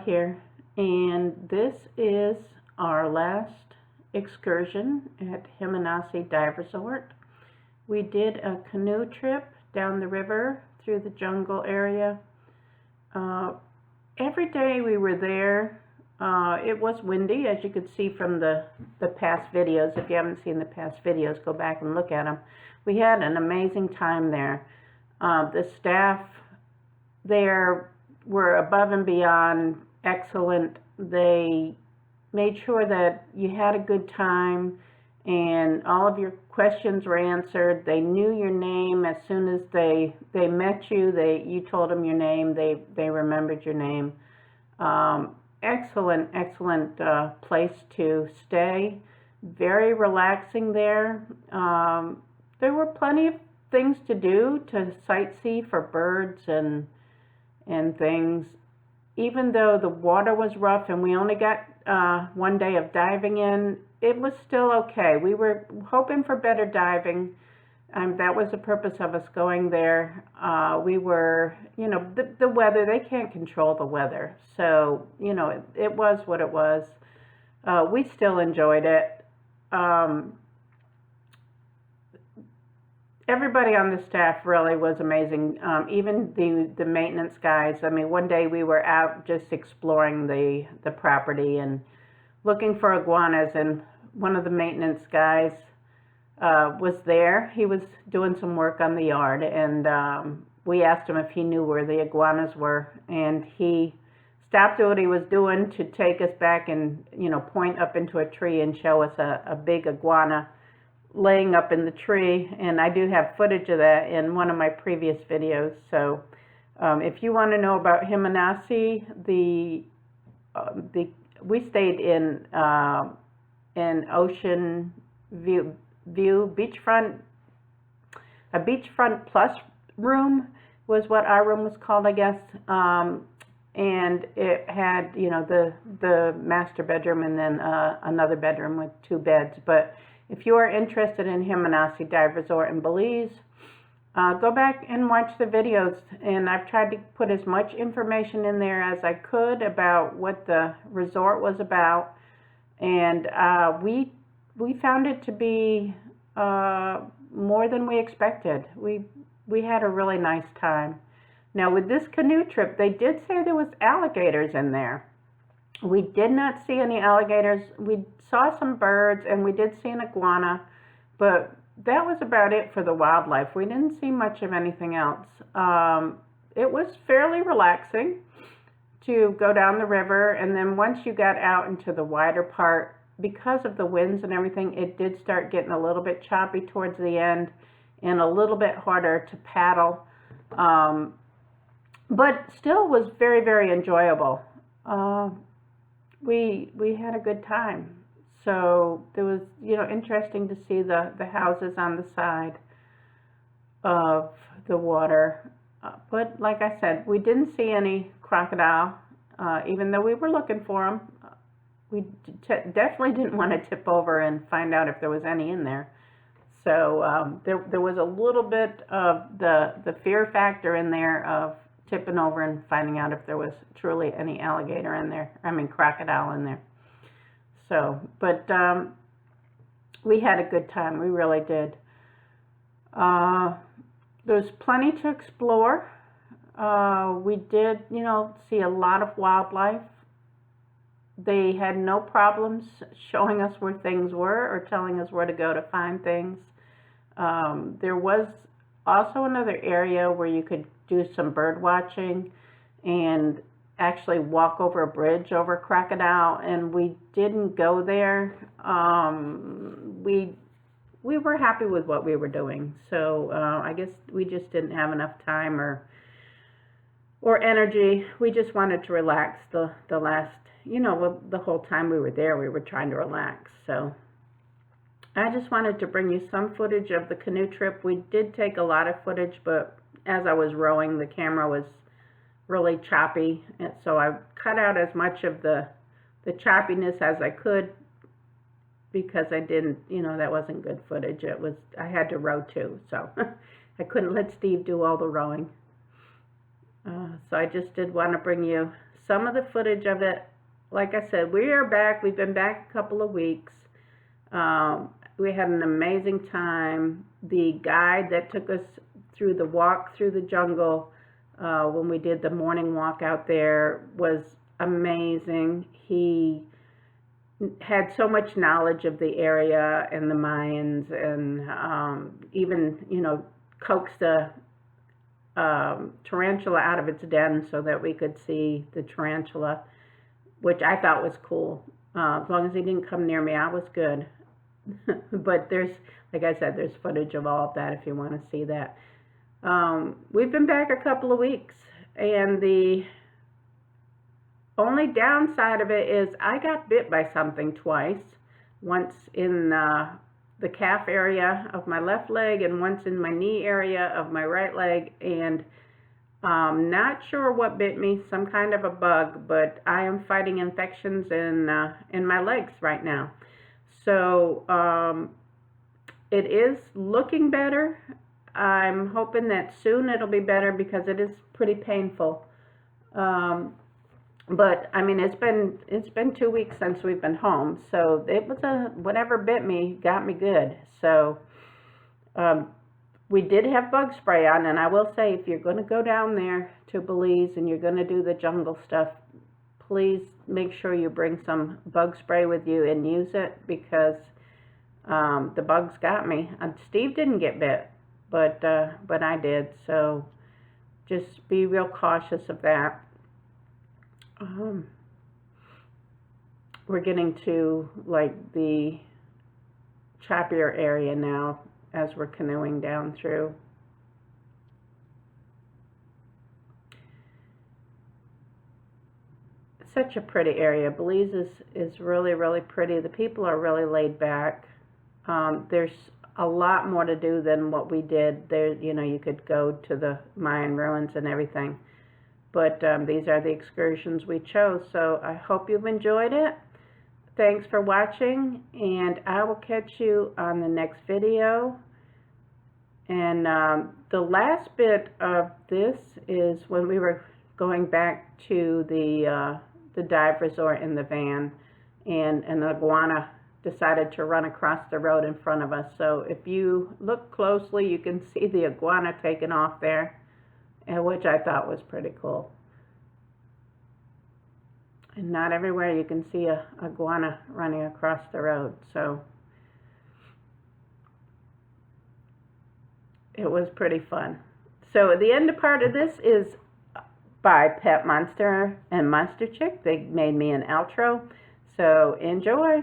here, and this is our last excursion at Hamanasi Dive Resort. We did a canoe trip down the river through the jungle area. Every day we were there, it was windy, as you could see from the past videos. If you haven't seen the past videos, go back and look at them. We had an amazing time there. The staff there were above and beyond excellent. They made sure that you had a good time and all of your questions were answered. They knew your name as soon as they met you. You told them your name. They remembered your name. Excellent place to stay. Very relaxing there. There were plenty of things to do, to sightsee for birds and things. Even though the water was rough and we only got one day of diving in, it was still okay. We were hoping for better diving. That was the purpose of us going there. We were, the weather, they can't control the weather. So, it was what it was. We still enjoyed it. Everybody on the staff really was amazing. Even the maintenance guys. I mean, one day we were out just exploring the property and looking for iguanas, and one of the maintenance guys was there. He was doing some work on the yard, and we asked him if he knew where the iguanas were, and he stopped what he was doing to take us back and point up into a tree and show us a big iguana laying up in the tree. And I do have footage of that in one of my previous videos. So if you want to know about Hamanasi, we stayed in Ocean View beachfront. A beachfront plus room was what our room was called, I guess. And it had the master bedroom and then another bedroom with 2 beds. But if you are interested in Hamanasi Dive Resort in Belize, go back and watch the videos. And I've tried to put as much information in there as I could about what the resort was about. And we found it to be more than we expected. We had a really nice time. Now, with this canoe trip, they did say there was alligators in there. We did not see any alligators. We saw some birds, and we did see an iguana, but that was about it for the wildlife. We didn't see much of anything else. It was fairly relaxing to go down the river, and then once you got out into the wider part, because of the winds and everything, it did start getting a little bit choppy towards the end and a little bit harder to paddle, but still was very, very enjoyable. We had a good time. So it was, interesting to see the houses on the side of the water. But like I said, we didn't see any crocodile, even though we were looking for them. We definitely didn't want to tip over and find out if there was any in there. So there was a little bit of the fear factor in there of tipping over and finding out if there was truly any alligator in there. Crocodile in there. So, but we had a good time. We really did. There's plenty to explore. We did, see a lot of wildlife. They had no problems showing us where things were or telling us where to go to find things. There was also another area where you could do some bird watching and actually walk over a bridge over crocodile, and we didn't go there. We were happy with what we were doing, so I guess we just didn't have enough time or energy. We just wanted to relax the last, the whole time we were there, we were trying to relax. So I just wanted to bring you some footage of the canoe trip. We did take a lot of footage, but as I was rowing, the camera was really choppy, and so I cut out as much of the choppiness as I could, because I didn't, that wasn't good footage. I had to row too, so I couldn't let Steve do all the rowing. So I just did want to bring you some of the footage of it. Like I said, we are back. We've been back a couple of weeks. We had an amazing time. The guide that took us through the walk through the jungle when we did the morning walk out there was amazing. He had so much knowledge of the area and the Mayans, and even, you know, coaxed a tarantula out of its den so that we could see the tarantula, which I thought was cool. As long as he didn't come near me, I was good. But there's, like I said, there's footage of all of that if you want to see that. We've been back a couple of weeks, and the only downside of it is I got bit by something twice. Once in the calf area of my left leg and once in my knee area of my right leg, and not sure what bit me, some kind of a bug, but I am fighting infections in my legs right now. So it is looking better. I'm hoping that soon it'll be better because it is pretty painful. But I mean, it's been 2 weeks since we've been home, so it was whatever bit me got me good. So we did have bug spray on, and I will say, if you're going to go down there to Belize and you're going to do the jungle stuff, please make sure you bring some bug spray with you and use it, because the bugs got me. Steve didn't get bit, but I did. So just be real cautious of that. We're getting to like the choppier area now as we're canoeing down through. Such a pretty area. Belize is really, really pretty. The people are really laid back. There's a lot more to do than what we did. There, you know, you could go to the Mayan ruins and everything. But these are the excursions we chose. So I hope you've enjoyed it. Thanks for watching, and I will catch you on the next video. And the last bit of this is when we were going back to the dive resort in the van, and an iguana decided to run across the road in front of us. So if you look closely, you can see the iguana taking off there, and which I thought was pretty cool. And not everywhere you can see a iguana running across the road. So it was pretty fun. So the end part of this is by Pet Monster and Monster Chick. They made me an outro. So enjoy.